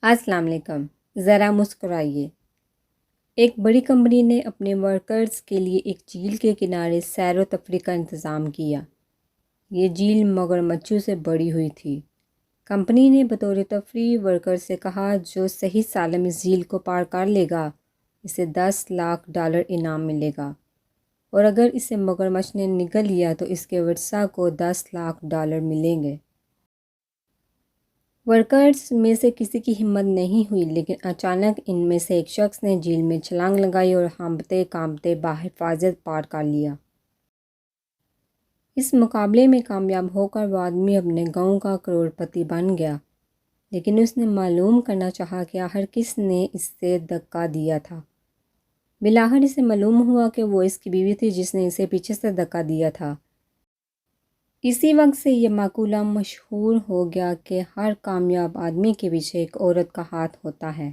السلام علیکم۔ ذرا مسکرائیے۔ ایک بڑی کمپنی نے اپنے ورکرز کے لیے ایک جھیل کے کنارے سیر و تفریح کا انتظام کیا۔ یہ جھیل مگرمچھوں سے بڑی ہوئی تھی۔ کمپنی نے بطور تفریح ورکرز سے کہا جو صحیح سالم اس جھیل کو پار کر لے گا اسے $10 لاکھ انعام ملے گا، اور اگر اسے مگرمچھ نے نگل لیا تو اس کے ورثاء کو $10 لاکھ ملیں گے۔ ورکرز میں سے کسی کی ہمت نہیں ہوئی، لیکن اچانک ان میں سے ایک شخص نے جھیل میں چھلانگ لگائی اور ہانپتے کانپتے بحفاظت پار کر لیا۔ اس مقابلے میں کامیاب ہو کر وہ آدمی اپنے گاؤں کا کروڑ پتی بن گیا، لیکن اس نے معلوم کرنا چاہا کہ آخر کس نے اس سے دھکا دیا تھا۔ بالآخر اسے معلوم ہوا کہ وہ اس کی بیوی تھی جس نے اسے پیچھے سے دھکا دیا تھا۔ اسی وقت سے یہ مقولہ مشہور ہو گیا کہ ہر کامیاب آدمی کے پیچھے ایک عورت کا ہاتھ ہوتا ہے۔